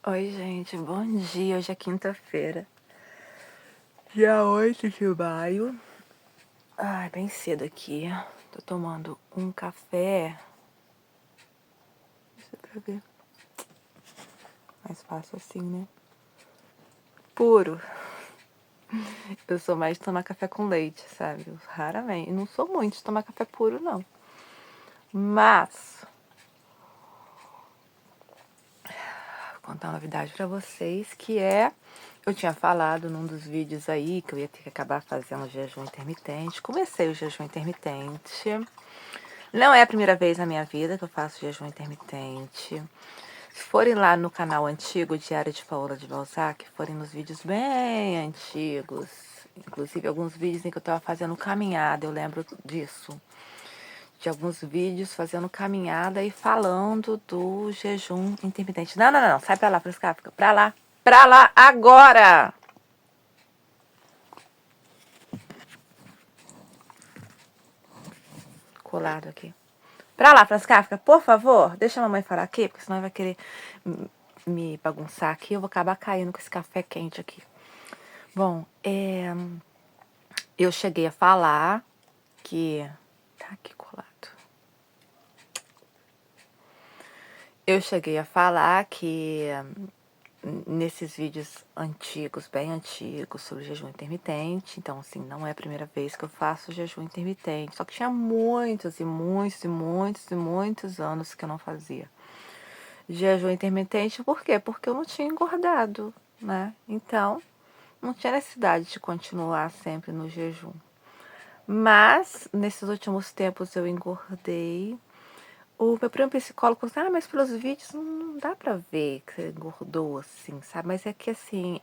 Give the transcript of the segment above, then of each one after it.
Oi, gente, bom dia. Hoje é quinta-feira, dia 8 de maio. Ai, bem cedo aqui. Tô tomando um café. Deixa eu ver. Mais fácil assim, né? Puro. Eu sou mais de tomar café com leite, sabe? Eu raramente. Não sou muito de tomar café puro, não. Mas, vou contar uma novidade pra vocês, que é... Eu tinha falado num dos vídeos aí que eu ia ter que acabar fazendo jejum intermitente. Comecei o jejum intermitente. Não é a primeira vez na minha vida que eu faço jejum intermitente. Se forem lá no canal antigo, Diário de Paola de Balzac, forem nos vídeos bem antigos, inclusive alguns vídeos em que eu estava fazendo caminhada, eu lembro disso. De alguns vídeos fazendo caminhada e falando do jejum intermitente. Não, não, não, sai pra lá, Fresca, fica pra lá agora! Colado aqui. Pra lá, Frascáfica, por favor, deixa a mamãe falar aqui, porque senão vai querer me bagunçar aqui. Eu vou acabar caindo com esse café quente aqui. Bom, eu cheguei a falar que... Tá aqui colado. Eu cheguei a falar que nesses vídeos antigos, bem antigos, sobre jejum intermitente, então assim, não é a primeira vez que eu faço jejum intermitente, só que tinha muitos e muitos e muitos e muitos anos que eu não fazia jejum intermitente. Por quê? Porque eu não tinha engordado, né? Então, não tinha necessidade de continuar sempre no jejum. Mas, nesses últimos tempos eu engordei. O meu primo psicólogo falou assim, mas pelos vídeos não dá pra ver que você engordou, assim, sabe? Mas é que, assim,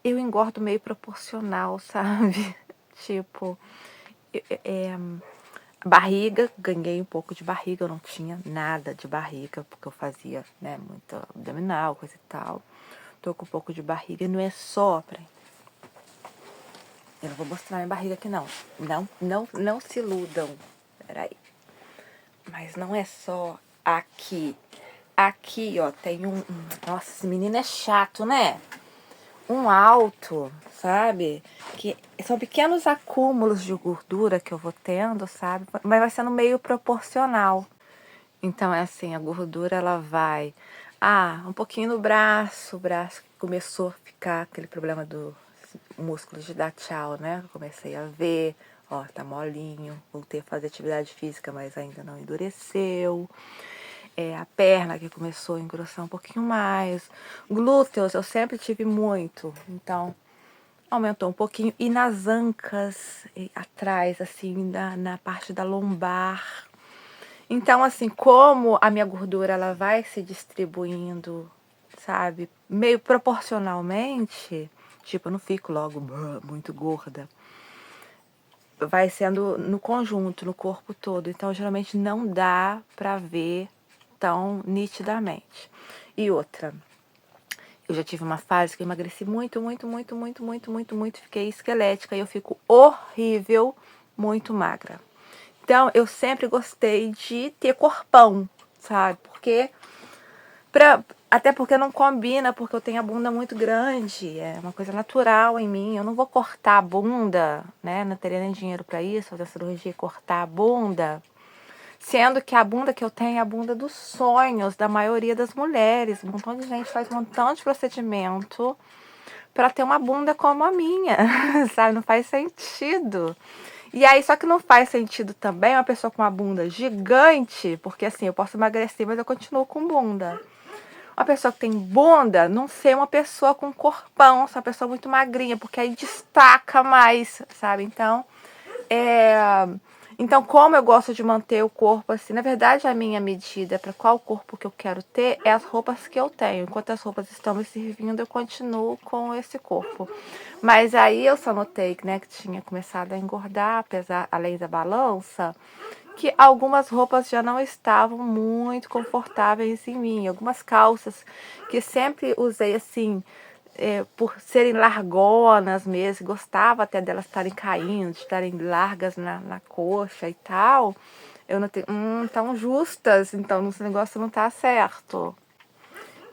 eu engordo meio proporcional, sabe? Tipo, barriga, ganhei um pouco de barriga, eu não tinha nada de barriga, porque eu fazia, né, muito abdominal, coisa e tal. Tô com um pouco de barriga e não é só, peraí. Eu não vou mostrar minha barriga aqui, não. Não se iludam. Peraí. Mas não é só aqui. Aqui, ó, tem Nossa, esse menino é chato, né? Um alto, sabe? Que são pequenos acúmulos de gordura que eu vou tendo, sabe? Mas vai sendo meio proporcional. Então, é assim, a gordura, ela vai... um pouquinho no braço, o braço começou a ficar aquele problema do músculo de dar tchau, né? Eu comecei a ver, ó, tá molinho, voltei a fazer atividade física, mas ainda não endureceu. A perna que começou a engrossar um pouquinho mais. Glúteos eu sempre tive muito, então aumentou um pouquinho. E nas ancas, atrás, assim, na parte da lombar. Então, assim, como a minha gordura ela vai se distribuindo, sabe, meio proporcionalmente, tipo, eu não fico logo muito gorda. Vai sendo no conjunto, no corpo todo. Então, geralmente não dá pra ver tão nitidamente. E outra, eu já tive uma fase que eu emagreci muito, muito, muito, muito, muito, muito, muito. Fiquei esquelética e eu fico horrível, muito magra. Então, eu sempre gostei de ter corpão, sabe? Até porque não combina, porque eu tenho a bunda muito grande, é uma coisa natural em mim. Eu não vou cortar a bunda, né? Não teria nem dinheiro para isso, fazer a cirurgia e cortar a bunda. Sendo que a bunda que eu tenho é a bunda dos sonhos da maioria das mulheres. Um montão de gente faz um montão de procedimento para ter uma bunda como a minha, sabe? Não faz sentido. E aí, só que não faz sentido também uma pessoa com uma bunda gigante, porque assim, eu posso emagrecer, mas eu continuo com bunda. Uma pessoa que tem bunda, não ser uma pessoa com corpão, ser uma pessoa muito magrinha, porque aí destaca mais, sabe? Então, como eu gosto de manter o corpo assim, na verdade a minha medida para qual corpo que eu quero ter é as roupas que eu tenho. Enquanto as roupas estão me servindo, eu continuo com esse corpo. Mas aí eu só notei, né, que tinha começado a engordar, apesar, além da balança, que algumas roupas já não estavam muito confortáveis em mim. Algumas calças que sempre usei assim, por serem largonas mesmo, gostava até delas estarem caindo, de estarem largas na coxa e tal. Eu notei, tão justas, então esse negócio não tá certo.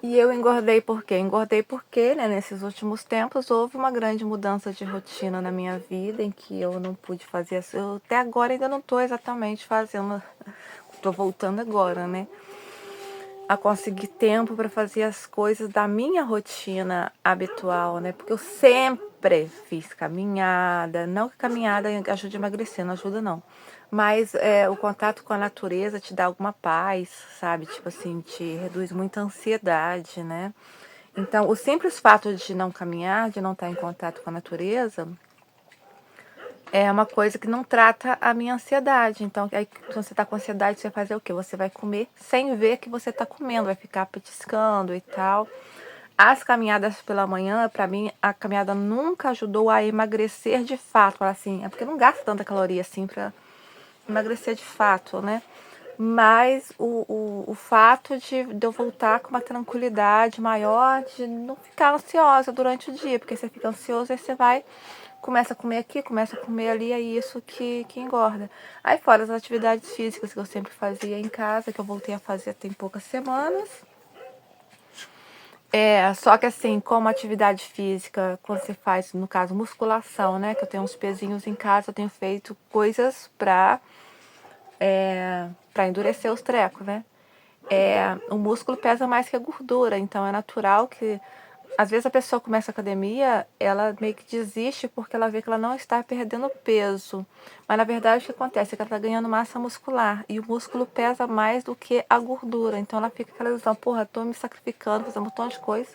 E eu engordei por quê? Engordei porque, né, nesses últimos tempos houve uma grande mudança de rotina na minha vida, em que eu não pude fazer assim. Eu até agora ainda não estou exatamente fazendo, estou voltando agora, né, a conseguir tempo para fazer as coisas da minha rotina habitual, né, porque eu sempre fiz caminhada, não que caminhada ajude a emagrecer, não ajuda não, mas o contato com a natureza te dá alguma paz, sabe, tipo assim, te reduz muita ansiedade, né. Então, o simples fato de não caminhar, de não estar em contato com a natureza, é uma coisa que não trata a minha ansiedade. Então, aí, quando você está com ansiedade, você vai fazer o quê? Você vai comer sem ver que você está comendo, vai ficar petiscando e tal. As caminhadas pela manhã, para mim, a caminhada nunca ajudou a emagrecer de fato. Assim, é porque não gasta tanta caloria assim para emagrecer de fato, né? Mas o fato de eu voltar com uma tranquilidade maior, de não ficar ansiosa durante o dia, porque você fica ansioso, aí você vai, começa a comer aqui, começa a comer ali, é isso que engorda. Aí fora as atividades físicas que eu sempre fazia em casa, que eu voltei a fazer tem poucas semanas. Só que assim, como atividade física, quando você faz, no caso, musculação, né? Que eu tenho uns pezinhos em casa, eu tenho feito coisas pra endurecer os trecos, né? O músculo pesa mais que a gordura, então é natural que às vezes a pessoa começa a academia, ela meio que desiste porque ela vê que ela não está perdendo peso. Mas na verdade o que acontece é que ela está ganhando massa muscular e o músculo pesa mais do que a gordura. Então ela fica aquela ilusão, porra, tô me sacrificando, fazendo um montão de coisa.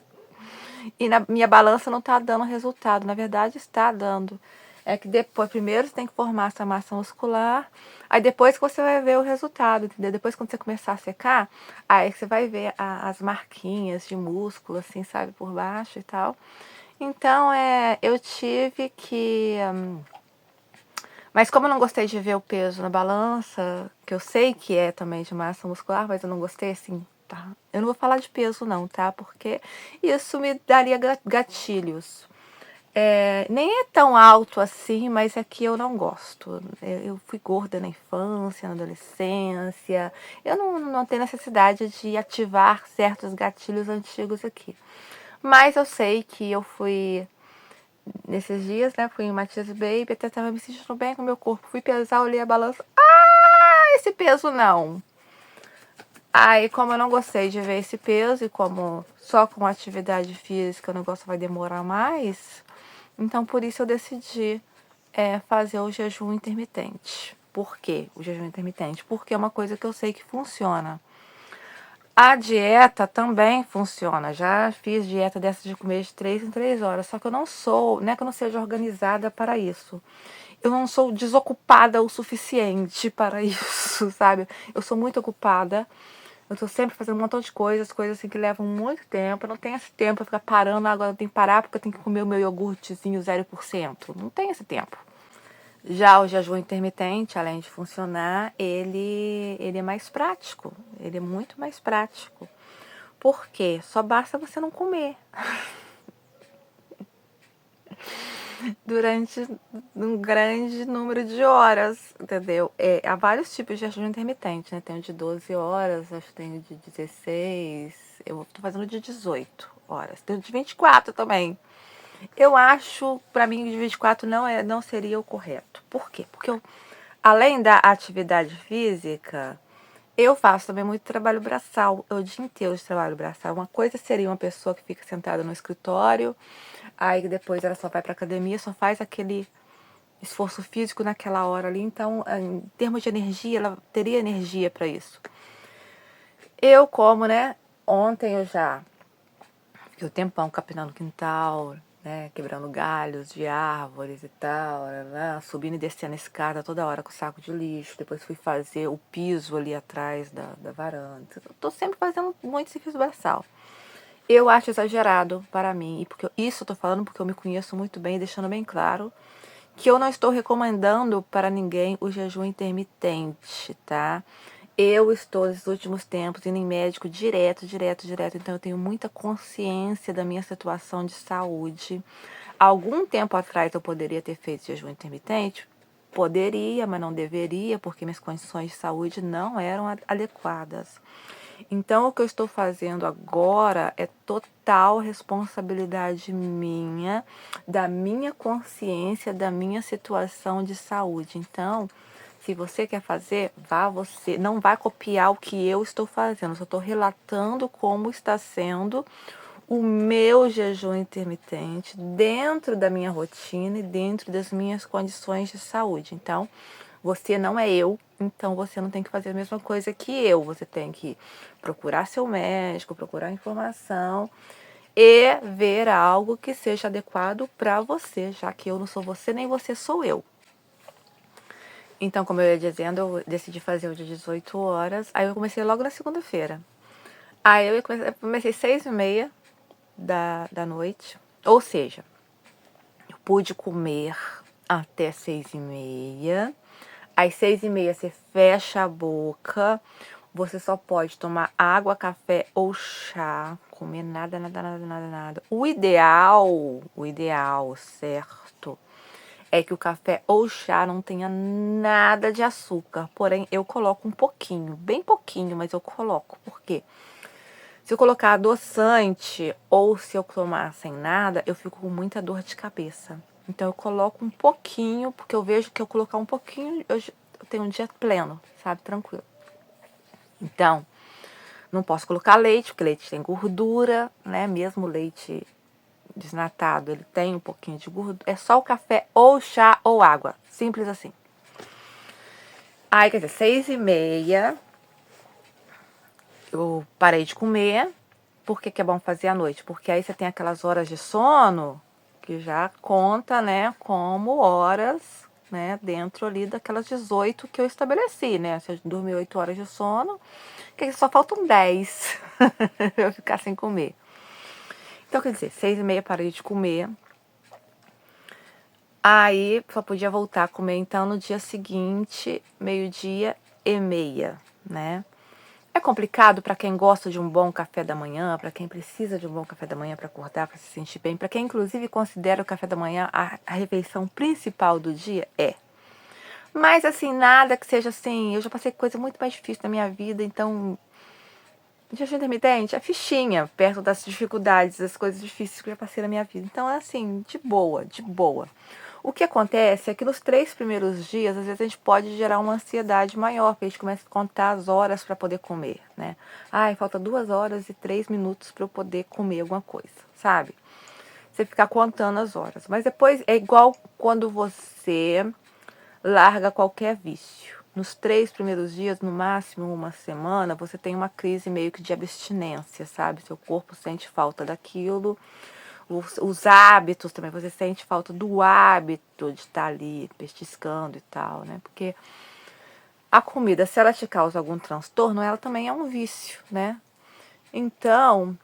E na minha balança não está dando resultado. Na verdade, está dando. É que depois, primeiro você tem que formar essa massa muscular, aí depois que você vai ver o resultado, entendeu? Depois quando você começar a secar, aí você vai ver as marquinhas de músculo, assim, sabe, por baixo e tal. Então, eu tive que... Mas como eu não gostei de ver o peso na balança, que eu sei que é também de massa muscular, mas eu não gostei, assim, tá? Eu não vou falar de peso não, tá? Porque isso me daria gatilhos. Nem é tão alto assim, mas é que eu não gosto. Eu fui gorda na infância, na adolescência. Eu não tenho necessidade de ativar certos gatilhos antigos aqui. Mas eu sei que eu fui, nesses dias, né? Fui em Matias Baby, até tava me sentindo bem com o meu corpo. Fui pesar, olhei a balança. Ah, esse peso não. Aí, como eu não gostei de ver esse peso e como só com atividade física o negócio vai demorar mais, então por isso eu decidi fazer o jejum intermitente. Por quê o jejum intermitente? Porque é uma coisa que eu sei que funciona. A dieta também funciona. Já fiz dieta dessa de comer de 3 em 3 horas, só que eu não é que eu não seja organizada para isso. Eu não sou desocupada o suficiente para isso, sabe? Eu sou muito ocupada. Eu tô sempre fazendo um montão de coisas assim que levam muito tempo. Eu não tenho esse tempo pra ficar parando, agora eu tenho que parar porque eu tenho que comer o meu iogurtezinho 0%. Não tenho esse tempo. Já o jejum intermitente, além de funcionar, ele é mais prático. Ele é muito mais prático. Por quê? Só basta você não comer durante um grande número de horas, entendeu? Há vários tipos de jejum intermitente, né? Tem o de 12 horas, acho que tem o de 16, eu tô fazendo o de 18 horas. Tem o de 24 também. Eu acho, para mim, o de 24 não seria o correto. Por quê? Porque além da atividade física, eu faço também muito trabalho braçal, o dia inteiro de trabalho braçal. Uma coisa seria uma pessoa que fica sentada no escritório, aí depois ela só vai para academia, só faz aquele esforço físico naquela hora ali. Então, em termos de energia, ela teria energia para isso. Eu, como, né? Ontem eu já fiquei o tempão capinando quintal, né? Quebrando galhos de árvores e tal, né, subindo e descendo a escada toda hora com o saco de lixo. Depois fui fazer o piso ali atrás da varanda. Eu tô sempre fazendo muito serviço braçal. Eu acho exagerado para mim, e porque isso eu tô falando porque eu me conheço muito bem, deixando bem claro que eu não estou recomendando para ninguém o jejum intermitente, tá? Eu estou, nesses últimos tempos, indo em médico direto, então eu tenho muita consciência da minha situação de saúde. Algum tempo atrás eu poderia ter feito jejum intermitente? Poderia, mas não deveria, porque minhas condições de saúde não eram adequadas. Então, o que eu estou fazendo agora é total responsabilidade minha, da minha consciência, da minha situação de saúde. Então, se você quer fazer, vá você. Não vai copiar o que eu estou fazendo. Eu só estou relatando como está sendo o meu jejum intermitente dentro da minha rotina e dentro das minhas condições de saúde. Então, você não é eu, então você não tem que fazer a mesma coisa que eu. Você tem que procurar seu médico, procurar informação e ver algo que seja adequado para você, já que eu não sou você, nem você sou eu. Então, como eu ia dizendo, eu decidi fazer o de 18 horas. Aí eu comecei logo na segunda-feira. Aí eu comecei 6h30 da noite. Ou seja, eu pude comer até 6h30. Às 6h30 você fecha a boca. Você só pode tomar água, café ou chá. Comer nada, nada, nada, nada, nada. O ideal, certo? É que o café ou chá não tenha nada de açúcar. Porém, eu coloco um pouquinho, bem pouquinho, mas eu coloco. Por quê? Se eu colocar adoçante ou se eu tomar sem nada, eu fico com muita dor de cabeça. Então eu coloco um pouquinho, porque eu vejo que eu colocar um pouquinho, eu tenho um dia pleno, sabe? Tranquilo. Então, não posso colocar leite, porque leite tem gordura, né? Mesmo leite desnatado, ele tem um pouquinho de gordura. É só o café ou chá ou água. Simples assim. Aí, quer dizer, 6h30, eu parei de comer. Por que é bom fazer à noite? Porque aí você tem aquelas horas de sono que já conta, né, como horas, né, dentro ali daquelas 18 que eu estabeleci, né? Se eu dormir 8 horas de sono, que só faltam 10 eu ficar sem comer. Então, quer dizer, 6h30 parei de comer. Aí só podia voltar a comer, então, no dia seguinte, 12h30, né? É complicado para quem gosta de um bom café da manhã, para quem precisa de um bom café da manhã para acordar, para se sentir bem, para quem inclusive considera o café da manhã a refeição principal do dia, é. Mas assim, nada que seja assim, eu já passei coisa muito mais difícil na minha vida, então jejum intermitente é fichinha perto das dificuldades, das coisas difíceis que eu já passei na minha vida. Então é assim, de boa, de boa. O que acontece é que nos 3 primeiros dias, às vezes a gente pode gerar uma ansiedade maior, porque a gente começa a contar as horas para poder comer, né? Ai, falta 2 horas e 3 minutos para eu poder comer alguma coisa, sabe? Você ficar contando as horas. Mas depois é igual quando você larga qualquer vício. Nos 3 primeiros dias, no máximo uma semana, você tem uma crise meio que de abstinência, sabe? Seu corpo sente falta daquilo. Os hábitos também, você sente falta do hábito de estar ali pestiscando e tal, né? Porque a comida, se ela te causa algum transtorno, ela também é um vício, né? Então,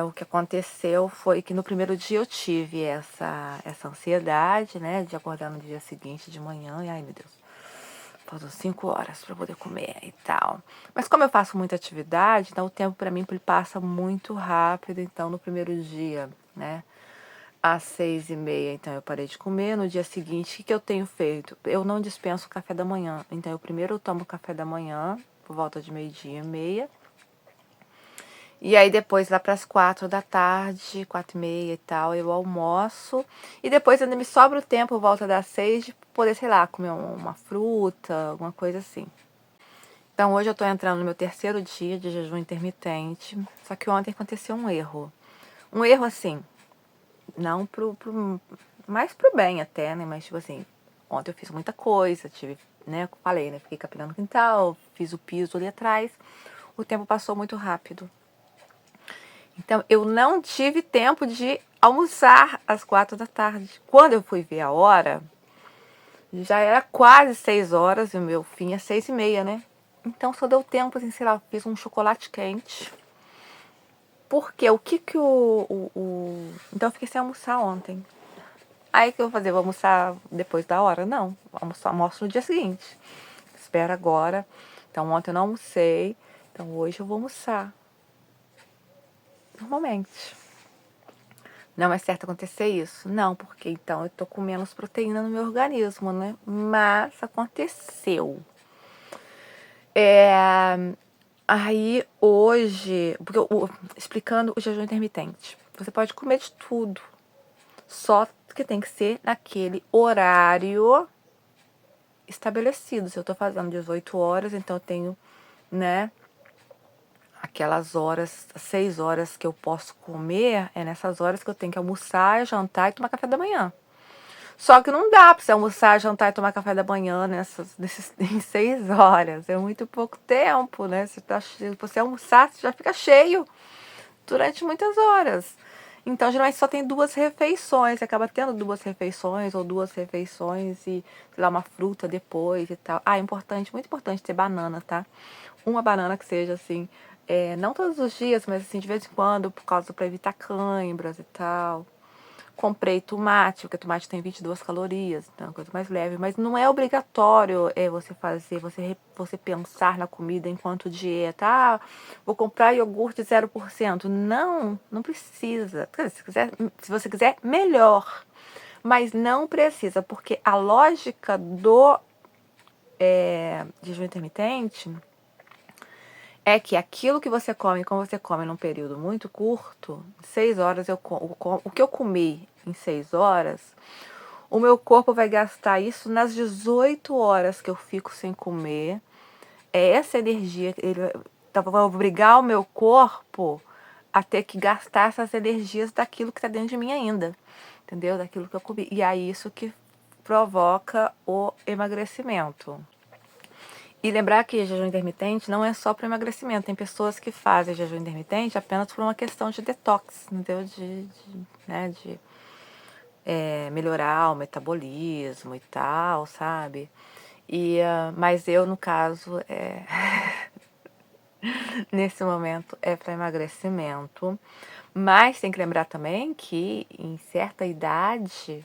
o que aconteceu foi que no primeiro dia eu tive essa ansiedade, né? De acordar no dia seguinte de manhã e, ai meu Deus, faltam 5 horas para poder comer e tal. Mas como eu faço muita atividade, então o tempo para mim ele passa muito rápido. Então no primeiro dia, né, às 6h30, então eu parei de comer. No dia seguinte, o que eu tenho feito? Eu não dispenso o café da manhã. Então eu primeiro tomo café da manhã, por volta de 12h30. E aí depois lá para as 4 da tarde, 4h30 e tal, eu almoço. E depois ainda me sobra o tempo, volta das 6 de poder, sei lá, comer uma fruta, alguma coisa assim. Então hoje eu tô entrando no meu 3º dia de jejum intermitente. Só que ontem aconteceu um erro. Um erro assim, não mais pro bem até, né? Mas tipo assim, ontem eu fiz muita coisa, tive, né? Eu falei, né? Fiquei capinando o quintal, fiz o piso ali atrás. O tempo passou muito rápido. Então, eu não tive tempo de almoçar às 4 da tarde. Quando eu fui ver a hora, já era quase 6 horas e o meu fim é 6h30, né? Então, só deu tempo, assim, sei lá, fiz um chocolate quente. Porque o que que Então, eu fiquei sem almoçar ontem. Aí, o que eu vou fazer? Vou almoçar depois da hora? Não. Almoço no dia seguinte. Espera agora. Então, ontem eu não almocei. Então, hoje eu vou almoçar. Normalmente. Não é certo acontecer isso? Não, porque então eu tô com menos proteína no meu organismo, né? Mas aconteceu. Aí, hoje, porque explicando o jejum intermitente, você pode comer de tudo, só que tem que ser naquele horário estabelecido. Se eu tô fazendo 18 horas, então eu tenho, né, aquelas horas, 6 horas que eu posso comer, é nessas horas que eu tenho que almoçar, jantar e tomar café da manhã. Só que não dá pra você almoçar, jantar e tomar café da manhã em 6 horas. É muito pouco tempo, né? Se você almoçar, você já fica cheio durante muitas horas. Então, geralmente só tem 2 refeições. Você acaba tendo 2 refeições ou 2 refeições e, sei lá, uma fruta depois e tal. Ah, é importante, muito importante ter banana, tá? Uma banana que seja assim, não todos os dias, mas assim, de vez em quando, por causa para evitar cãibras e tal. Comprei tomate, porque tomate tem 22 calorias, então é uma coisa mais leve. Mas não é obrigatório você fazer, você pensar na comida enquanto dieta. Ah, vou comprar iogurte 0%. Não, não precisa. Se você quiser, melhor. Mas não precisa, porque a lógica do jejum intermitente é que aquilo que você come, como você come num período muito curto, 6 horas o que eu comi em 6 horas, o meu corpo vai gastar isso nas 18 horas que eu fico sem comer. É essa energia, vai obrigar o meu corpo a ter que gastar essas energias daquilo que está dentro de mim ainda, entendeu? Daquilo que eu comi. E é isso que provoca o emagrecimento. E lembrar que jejum intermitente não é só para emagrecimento. Tem pessoas que fazem jejum intermitente apenas por uma questão de detox, entendeu? De melhorar o metabolismo e tal, sabe? Mas eu, no caso, nesse momento é para emagrecimento. Mas tem que lembrar também que em certa idade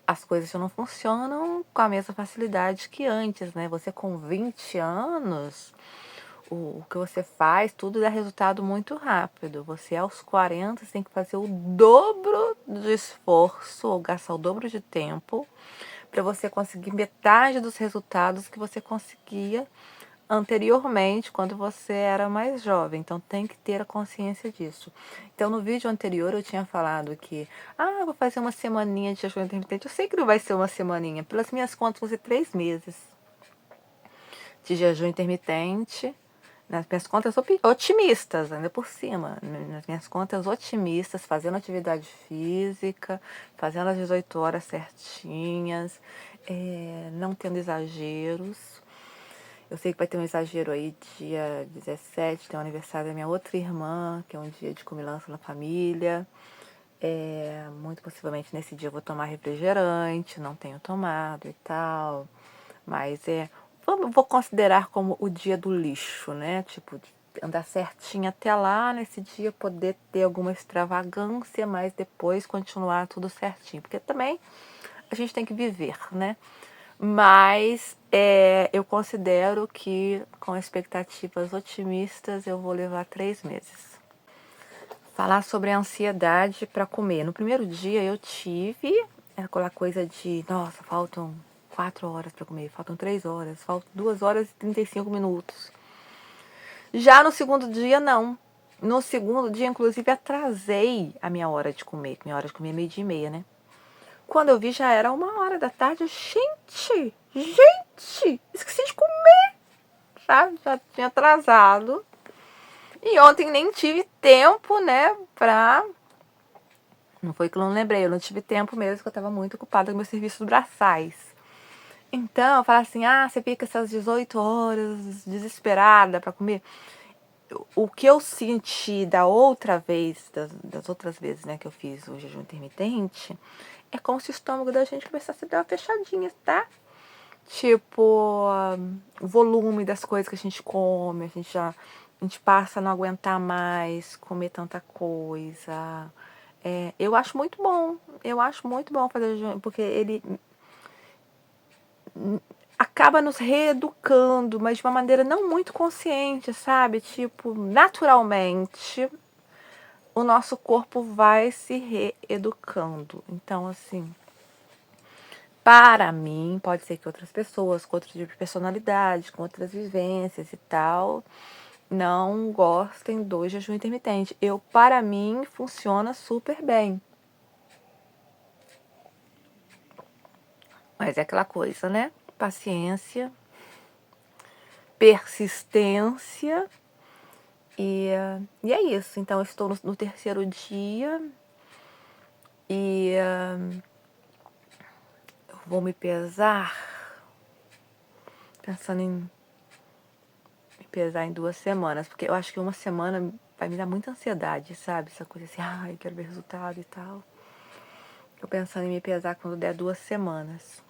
as coisas já não funcionam com a mesma facilidade que antes, né? Você com 20 anos, o que você faz, tudo dá resultado muito rápido. Você aos 40 você tem que fazer o dobro de esforço ou gastar o dobro de tempo para você conseguir metade dos resultados que você conseguia anteriormente, quando você era mais jovem. Então tem que ter a consciência disso. Então no vídeo anterior eu tinha falado que, vou fazer uma semaninha de jejum intermitente. Eu sei que não vai ser uma semaninha. Pelas minhas contas, vão ser 3 meses de jejum intermitente. Nas minhas contas otimistas, ainda por cima. Nas minhas contas otimistas, fazendo atividade física, fazendo as 18 horas certinhas, não tendo exageros. Eu sei que vai ter um exagero aí dia 17, tem o aniversário da minha outra irmã, que é um dia de comilança na família. Muito possivelmente nesse dia eu vou tomar refrigerante, não tenho tomado e tal. Mas vou considerar como o dia do lixo, né? Tipo, andar certinho até lá, nesse dia poder ter alguma extravagância, mas depois continuar tudo certinho. Porque também a gente tem que viver, né? Mas eu considero que com expectativas otimistas eu vou levar 3 meses. Falar sobre a ansiedade para comer. No primeiro dia eu tive aquela coisa de, nossa, faltam 4 horas para comer, faltam 3 horas, faltam 2 horas e 35 minutos. Já no segundo dia, não. No segundo dia, inclusive, atrasei a minha hora de comer. Minha hora de comer é 12h30, né? Quando eu vi, já era 1h da tarde. Gente, esqueci de comer, sabe? Já tinha atrasado. E ontem nem tive tempo, né, Não foi que eu não lembrei, eu não tive tempo mesmo, que eu tava muito ocupada com meus serviços braçais. Então, eu falo assim, você fica essas 18 horas desesperada pra comer. O que eu senti da outra vez, das outras vezes, né, que eu fiz o jejum intermitente, é como se o estômago da gente começasse a dar uma fechadinha, tá? Tipo, o volume das coisas que a gente come, a gente passa a não aguentar mais comer tanta coisa. Eu acho muito bom fazer jejum, porque ele acaba nos reeducando, mas de uma maneira não muito consciente, sabe? Tipo, naturalmente, o nosso corpo vai se reeducando. Então, assim, para mim, pode ser que outras pessoas, com outro tipo de personalidade, com outras vivências e tal, não gostem do jejum intermitente. Para mim, funciona super bem. Mas é aquela coisa, né? Paciência, persistência e é isso. Então, eu estou no terceiro dia e vou me pesar, pensando em me pesar em 2 semanas, porque eu acho que uma semana vai me dar muita ansiedade, sabe? Essa coisa assim, ai, quero ver resultado e tal. Tô pensando em me pesar quando der 2 semanas.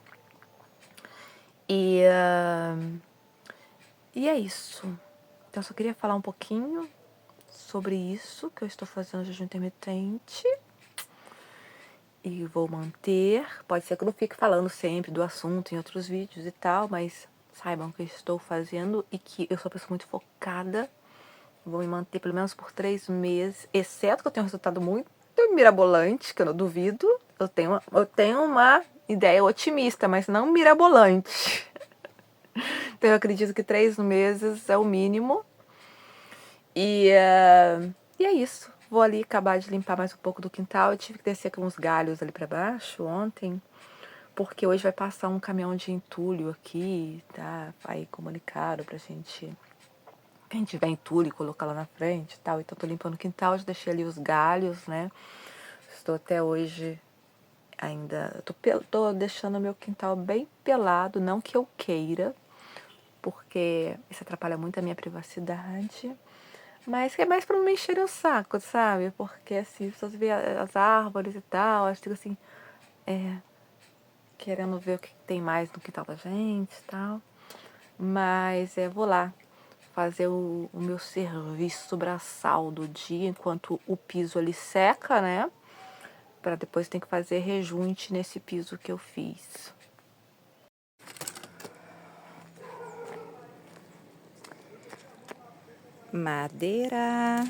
E é isso. Então, eu só queria falar um pouquinho sobre isso, que eu estou fazendo jejum intermitente. E vou manter. Pode ser que eu não fique falando sempre do assunto em outros vídeos e tal, mas saibam que eu estou fazendo e que eu sou uma pessoa muito focada. Vou me manter pelo menos por 3 meses, exceto que eu tenho um resultado muito mirabolante, que eu não duvido. Eu tenho uma ideia otimista, mas não mirabolante. Então eu acredito que 3 meses é o mínimo. E é isso. Vou ali acabar de limpar mais um pouco do quintal. Eu tive que descer com uns galhos ali pra baixo ontem, porque hoje vai passar um caminhão de entulho aqui, tá? Aí comunicaram pra gente, quem tiver entulho, colocar lá na frente e tal. Então tô limpando o quintal, já deixei ali os galhos, né? Estou até hoje ainda... Tô deixando meu quintal bem pelado, não que eu queira, porque isso atrapalha muito a minha privacidade. Mas que é mais pra não me encher o saco, sabe? Porque assim, as pessoas veem as árvores e tal, acho que assim, querendo ver o que tem mais no quintal da gente e tal. Mas vou lá fazer o meu serviço braçal do dia, enquanto o piso ali seca, né? Pra depois ter que fazer rejunte nesse piso que eu fiz. Madeira.